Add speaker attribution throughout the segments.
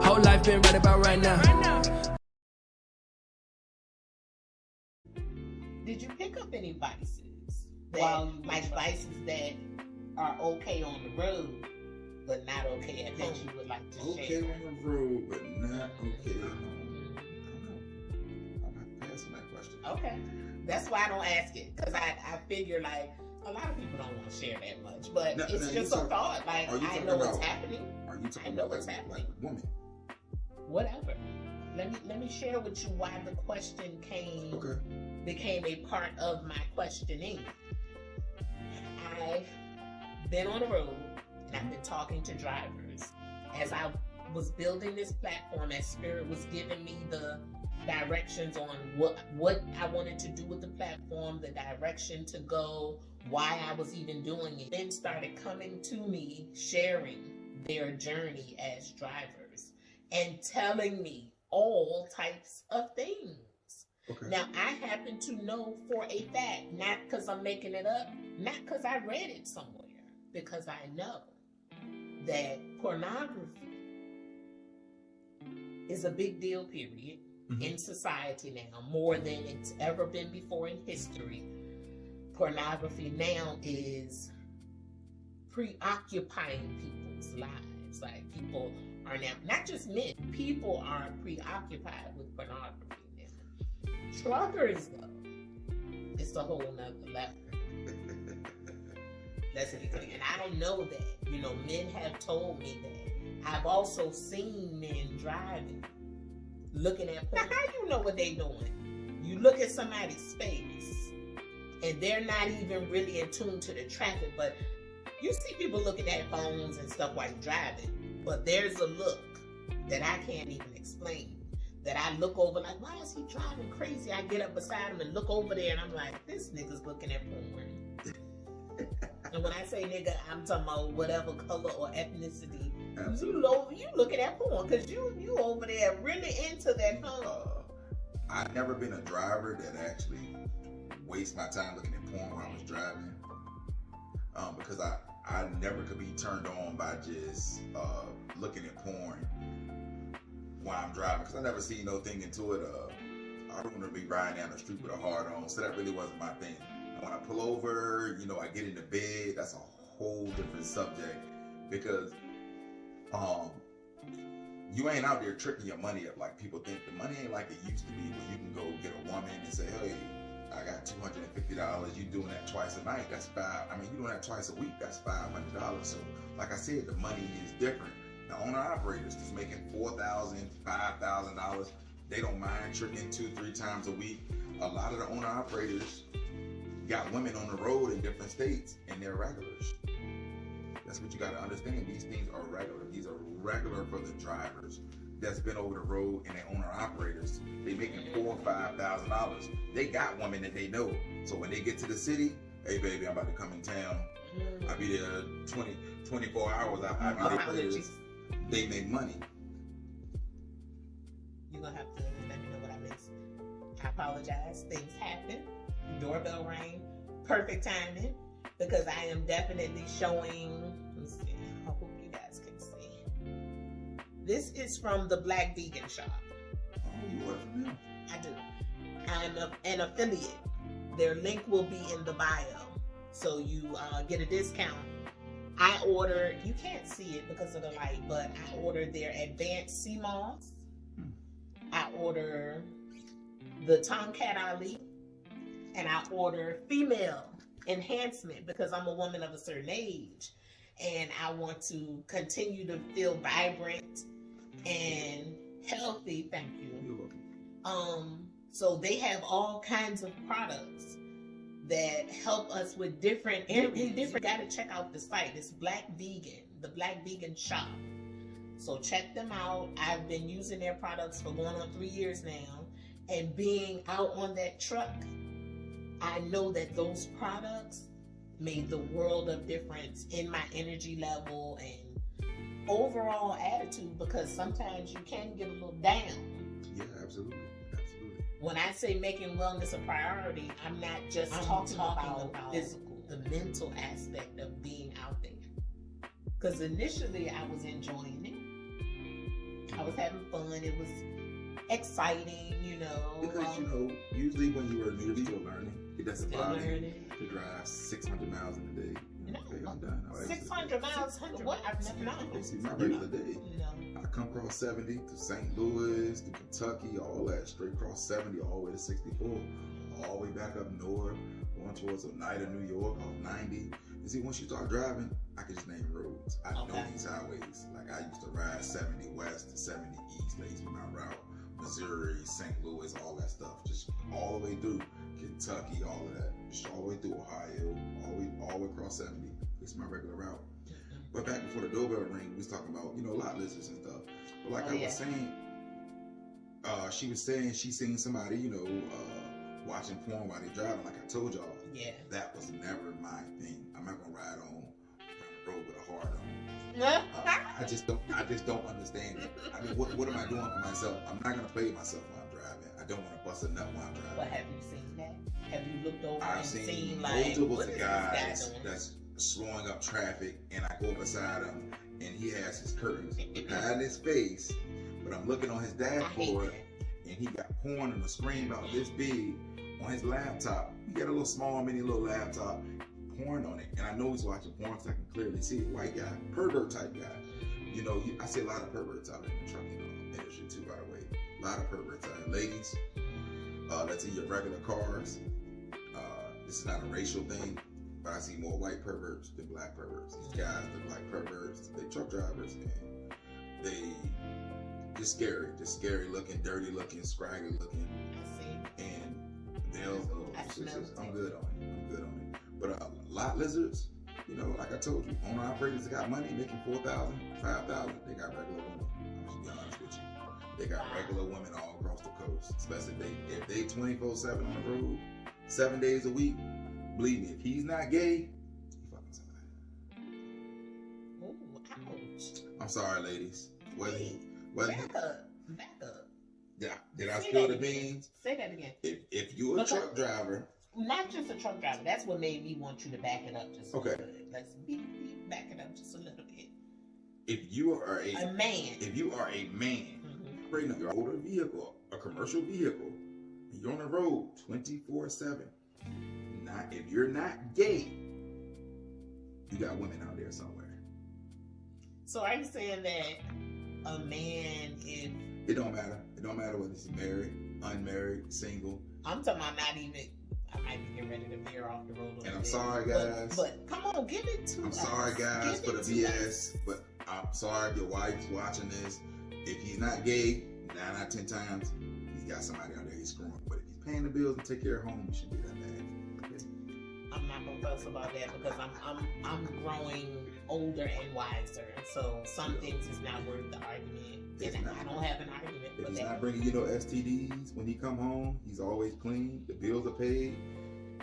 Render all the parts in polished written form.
Speaker 1: Whole life been right about right now.
Speaker 2: Did you pick up any vices? Like vices that are okay on the road, but not okay at home? That you would like to share?
Speaker 3: Okay on the road, but not okay at home. I don't know. I'm not passing that question.
Speaker 2: Okay. That's why I don't ask it, because I figure like a lot of people don't want to share that much, but it's just a thought. Like, I know what's happening.
Speaker 3: Are you talking
Speaker 2: I know
Speaker 3: about
Speaker 2: what's happening.
Speaker 3: like women?
Speaker 2: Whatever. Let me share with you why the question became a part of my questioning. I've been on the road and I've been talking to drivers as I was building this platform, as Spirit was giving me the directions on what I wanted to do with the platform, the direction to go, why I was even doing it. Then started coming to me, sharing their journey as drivers and telling me all types of things. Okay. Now, I happen to know for a fact, not because I'm making it up, not because I read it somewhere, because I know that pornography is a big deal, period, in society now, more than it's ever been before in history. Pornography now is preoccupying people's lives. Like, people are now, not just men, people are preoccupied with pornography now. Truckers, though, it's a whole nother level. That's the thing. And I don't know that. You know, men have told me that. I've also seen men driving, looking at porn. Now, how you know what they doing? You look at somebody's face, and they're not even really in tune to the traffic, but you see people looking at phones and stuff while you're driving. But there's a look that I can't even explain. That I look over like, why is he driving crazy? I get up beside him and look over there, and I'm like, this nigga's looking at porn. And when I say nigga, I'm talking about whatever color or ethnicity. You looking at porn because you over there really into that phone.
Speaker 3: I've never been a driver that actually waste my time looking at porn while I was driving. Because I never could be turned on by just looking at porn while I'm driving, because I never see no thing into it. I don't want to be riding down the street with a hard on, so that really wasn't my thing. And when I pull over, you know, I get into bed, that's a whole different subject, because you ain't out there tricking your money up like people think. The money ain't like it used to be, where you can go get a woman and say, hey, I got $250, you doing that twice a night, that's you doing that twice a week, that's $500. So like I said, the money is different. The owner-operators is making $4,000, $5,000. They don't mind tricking 2-3 times a week. A lot of the owner-operators got women on the road in different states, and they're regulars. That's what you got to understand. These things are regular. These are regular for the drivers that's been over the road, and the owner-operators. They making $4,000 or $5,000. They got women that they know. So when they get to the city, hey baby, I'm about to come in town. I'll be there 24 hours. I'll be there. They make money.
Speaker 2: You're going to have to let me know what I missed. I apologize. Things happen. Doorbell rang. Perfect timing. Because I am definitely showing. Let me see. I hope you guys can see. This is from the Black Vegan Shop.
Speaker 3: Oh, you work for them?
Speaker 2: I do. I'm an affiliate. Their link will be in the bio. So you get a discount. I ordered, you can't see it because of the light, but I ordered their advanced sea moss. I ordered the Tomcat Ali, and I ordered female enhancement because I'm a woman of a certain age and I want to continue to feel vibrant and healthy. Thank you.
Speaker 3: You're welcome.
Speaker 2: So they have all kinds of products that help us with different areas. You gotta check out the site. It's Black Vegan, the Black Vegan Shop. So check them out. I've been using their products for going on 3 years now. And being out on that truck, I know that those products made the world of difference in my energy level and overall attitude, because sometimes you can get a little down.
Speaker 3: Yeah, absolutely.
Speaker 2: When I say making wellness a priority, I'm not just talking about physical, the mental aspect of being out there. Because initially I was enjoying it. I was having fun. It was exciting, you know.
Speaker 3: Because, you know, usually when you were new, you were learning. It doesn't bother me to drive 600 miles in a day.
Speaker 2: No.
Speaker 3: Okay, I'm done.
Speaker 2: 600 miles? What? I've never known.
Speaker 3: It's my regular day.
Speaker 2: No.
Speaker 3: I come across 70 to St. Louis, to Kentucky, all that, straight across 70, all the way to 64, all the way back up north, going towards Oneida, New York, off 90. You see, once you start driving, I can just name roads. I know these highways. Like, I used to ride 70 west to 70 east. That used to be my route. Missouri, St. Louis, all that stuff. Just all the way through Kentucky, all of that. Just all the way through Ohio, all the way across 70. It's my regular route. But back before the doorbell ring, we was talking about, you know, lot lizards and stuff. But like I was saying, she was saying she seen somebody, you know, watching porn while they driving. Like I told y'all, that was never my thing. I'm not gonna ride on the road with a hard on. I just don't understand it. I mean, what am I doing for myself? I'm not gonna play myself while I'm driving. I don't want to bust a nut while I'm driving.
Speaker 2: But have you seen that? Have you looked over
Speaker 3: I've
Speaker 2: and seen
Speaker 3: like multiple
Speaker 2: what is
Speaker 3: guys that's slowing up traffic, and I go beside him, and he has his curtains behind his face, but I'm looking on his dashboard, and he got porn on the screen about this big on his laptop. He got a little small, mini little laptop, porn on it, and I know he's watching porn because I can clearly see it. White guy, pervert type guy. You know, I see a lot of perverts out in the trucking industry too, by the way. A lot of perverts out there. Ladies, that's in your regular cars. This is not a racial thing, but I see more white perverts than black perverts. These guys look like perverts. They truck drivers, and they just scary looking, dirty looking, scraggy looking.
Speaker 2: I see.
Speaker 3: And they'll, I'm good on it. But lot lizards, you know, like I told you, owner operators that got money making $4,000, $5,000, they got regular women. I'm just be honest with you. They got regular women all across the coast, especially if they 24/7 on the road, 7 days a week. Believe me, if he's not gay, he fucking somebody.
Speaker 2: Ooh, ouch.
Speaker 3: I'm sorry, ladies.
Speaker 2: Back up.
Speaker 3: Yeah, did I spill the beans?
Speaker 2: Say that again.
Speaker 3: If you're a truck driver,
Speaker 2: not just a truck driver. That's what made me want you to back it up just a little bit. Let's back it up just a little bit.
Speaker 3: If you are a
Speaker 2: man,
Speaker 3: operating a motor vehicle, a commercial vehicle, and you're on the road 24/7. If you're not gay, you got women out there somewhere.
Speaker 2: So are you saying that a man, if
Speaker 3: it don't matter whether he's married, unmarried, single?
Speaker 2: I'm talking about not even. I might be getting ready to veer off the road.
Speaker 3: And I'm sorry, guys.
Speaker 2: But come on, give it to us.
Speaker 3: I'm sorry, guys, for the BS. But I'm sorry if your wife's watching this. If he's not gay, 9 out of 10 times, he's got somebody out there he's screwing. But if he's paying the bills and take care of home, you shouldn't be that bad.
Speaker 2: I'm not gonna fuss about that because I'm growing older and wiser. So some things is not worth the argument. And I don't have an argument
Speaker 3: if
Speaker 2: for
Speaker 3: he's
Speaker 2: that.
Speaker 3: not bringing you no STDs when he come home, he's always clean. The bills are paid.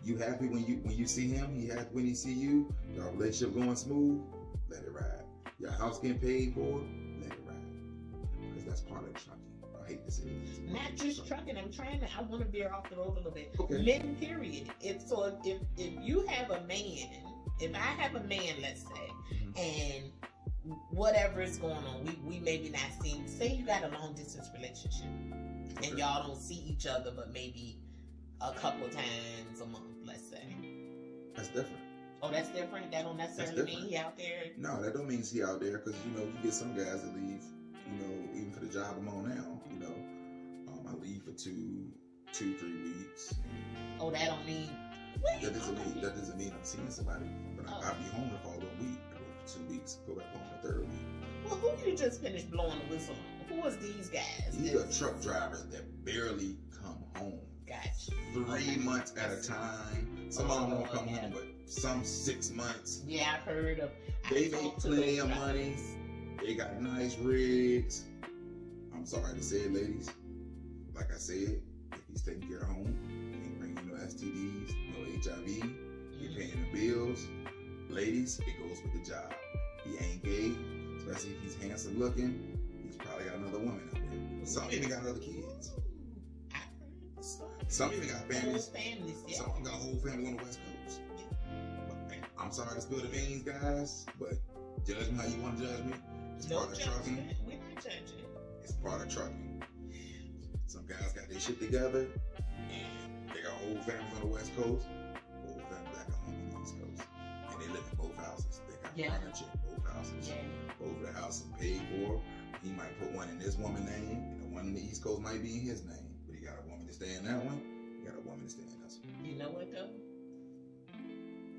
Speaker 3: You happy when you see him? He happy when he see you? Your relationship going smooth? Let it ride. Your house getting paid for? Let it ride. Because that's part of trucking. I hate to say it.
Speaker 2: Not just trucking. I want to veer off the road a little bit.
Speaker 3: Okay.
Speaker 2: Men, period. If you have a man, if I have a man, let's say, and whatever is going on, we maybe not seeing. Say you got a long distance relationship, and y'all don't see each other, but maybe a couple of times a month, let's say.
Speaker 3: That's different.
Speaker 2: Oh, that's different. That don't necessarily mean he out there.
Speaker 3: No, that don't mean he out there because you know you get some guys that leave. You know, even for the job I'm on now, you know, I leave for 2, 3 weeks.
Speaker 2: Oh, that don't mean.
Speaker 3: That doesn't mean I'm seeing somebody. But I'll be home for a little week. I go for 2 weeks, go back home the 3rd week.
Speaker 2: Well, who you just finished blowing the whistle on? Who was these guys?
Speaker 3: These are truck drivers that barely come home.
Speaker 2: Gotcha.
Speaker 3: 3 months at a time. Some of them won't come home, but some 6 months.
Speaker 2: Yeah, I've heard of.
Speaker 3: They make plenty of money. They got nice rigs. I'm sorry to say it, ladies. Like I said, if he's taking care of home, he ain't bringing no STDs, no HIV, you're paying the bills. Ladies, it goes with the job. He ain't gay, especially if he's handsome looking. He's probably got another woman out there. Some even got other kids. Some even got families. Some got a whole family on the West Coast. But, man, I'm sorry to spill the beans, guys, but Judge me how you want to judge me. It's
Speaker 2: No
Speaker 3: part of trucking.
Speaker 2: We're not judging.
Speaker 3: It's part of trucking. Some guys got their shit together, and they got whole families on the West Coast, whole family back home on the East Coast, and they live in both houses. They got furniture in both houses. Both of the houses paid for. He might put one in this woman's name, and the one in the East Coast might be in his name. But he got a woman to stay in that one. He got a woman to stay in this one.
Speaker 2: You know what though?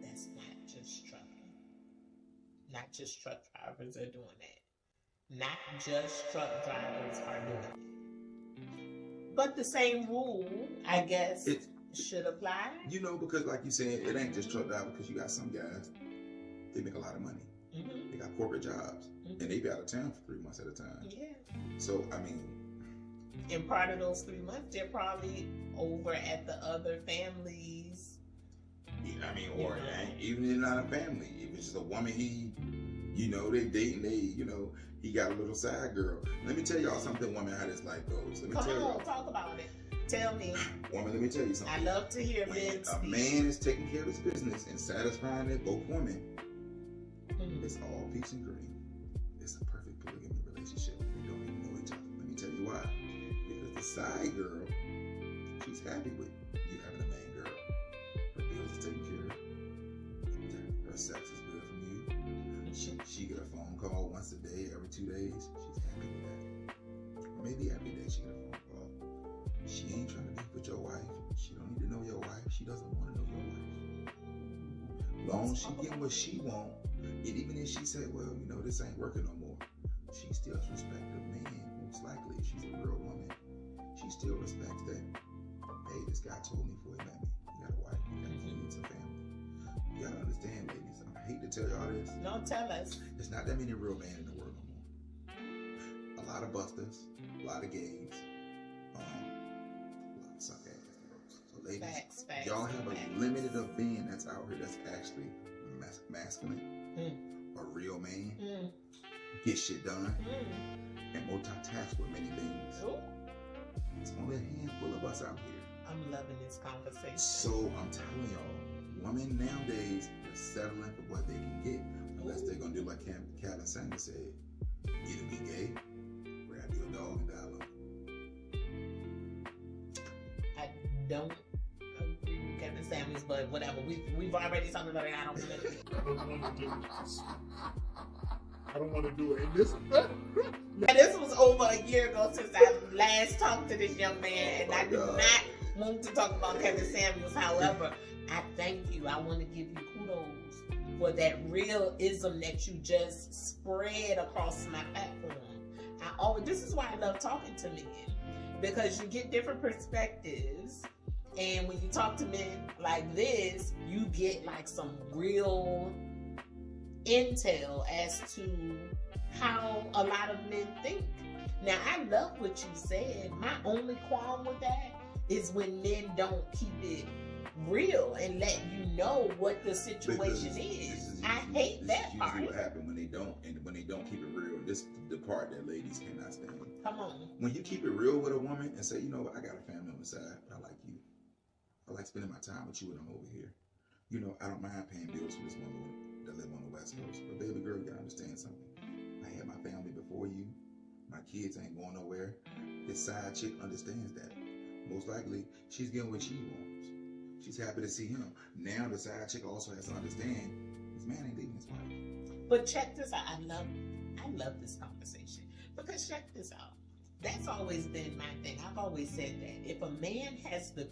Speaker 2: That's not just trucking. Not just truck drivers are doing that. Not just truck drivers are doing it. But the same rule, I guess, should apply.
Speaker 3: You know, because like you said, it ain't just truck drivers, because you got some guys, they make a lot of money. They got corporate jobs, and they be out of town for 3 months at a time. Yeah. So, I mean,
Speaker 2: in part of those 3 months, they're probably over at the other families.
Speaker 3: Yeah, I mean, or even if not a family, if it's just a woman they dating, he got a little side girl. Let me tell y'all something, woman, how this life goes. Let me tell y'all.
Speaker 2: Talk about it. Tell me.
Speaker 3: Woman, let me tell you something.
Speaker 2: I love to hear men
Speaker 3: speak. A man is taking care of his business and satisfying it, both women. It's all peace and cream. It's a perfect polygamy relationship. They don't even know each other. Let me tell you why. Because the side girl, she's happy with you having a main girl. Her bills are taken care of. Her sex is good from you. She get a phone call once a day, every 2 days. She's happy with that. Or maybe every day she get a phone call. She ain't trying to be with your wife. She don't need to know your wife. She doesn't want to know your wife. Long as she get what she want, and even if she said, well, this ain't working no more, she still respects the man. Most likely, if she's a real woman, she still respects that. Hey, this guy told me before he met me, you got a wife, you got kids, a family. You gotta understand, ladies. I hate to tell y'all this.
Speaker 2: No, tell us.
Speaker 3: There's not that many real men in the world no more. A lot of busters, a lot of gays, a lot of suck ass. So, ladies,
Speaker 2: facts,
Speaker 3: y'all have a limited of men that's out here that's actually masculine, a real man, get shit done, and multitask with many things. It's only a handful of us out here.
Speaker 2: I'm loving this conversation.
Speaker 3: So I'm telling y'all, women nowadays are settling for what they can get, unless they're gonna do like Calvin Sanders said, either be gay, grab you a dog and die alone.
Speaker 2: I don't Kevin Samuels, but whatever. We've already talked about it. I don't want to do it.
Speaker 4: I don't want to do it in this.
Speaker 2: Now, this was over a year ago since I last talked to this young man, and I do not want to talk about Kevin Samuels. However, I thank you. I want to give you kudos for that real ism that you just spread across my platform. This is why I love talking to men, because you get different perspectives. And when you talk to men like this, you get like some real intel as to how a lot of men think. Now, I love what you said. My only qualm with that is when men don't keep it real and let you know what the situation is. I hate that part.
Speaker 3: This is what happens when they don't, and when they don't keep it real. This is the part that ladies cannot stand.
Speaker 2: Come on.
Speaker 3: When you keep it real with a woman and say, you know what, I got a family on the side, but I like you. I like spending my time with you when I'm over here. I don't mind paying bills for this woman that live on the West Coast. But baby girl, you gotta understand something. I had my family before you. My kids ain't going nowhere. This side chick understands that. Most likely, she's getting what she wants. She's happy to see him. Now the side chick also has to understand this man ain't leaving his wife.
Speaker 2: But check this out. I love this conversation. Because check this out. That's always been my thing. I've always said that. If a man has the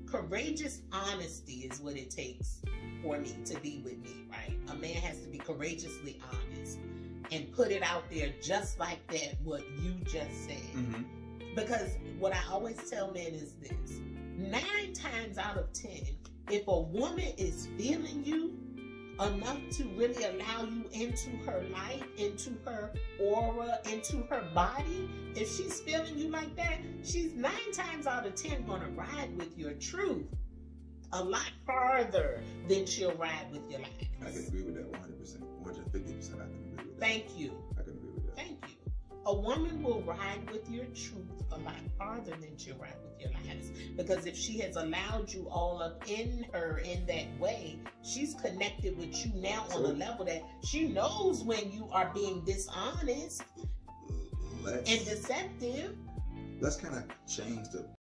Speaker 2: courageous honesty is what it takes for me to be with me, right? A man has to be courageously honest and put it out there just like that, what you just said. Because what I always tell men is this: 9 times out of 10, if a woman is feeling you enough to really allow you into her life, into her aura, into her body, if she's feeling you like that, she's 9 times out of 10 gonna ride with your truth a lot farther than she'll ride with your lies.
Speaker 3: I can agree with that 100%, 150%. I can agree with that.
Speaker 2: Thank you.
Speaker 3: I can agree with that.
Speaker 2: Thank you. A woman will ride with your truth a lot farther than she'll ride with your lies. Because if she has allowed you all up in her in that way, she's connected with you now on a level that she knows when you are being dishonest and deceptive.
Speaker 3: Let's kind of change the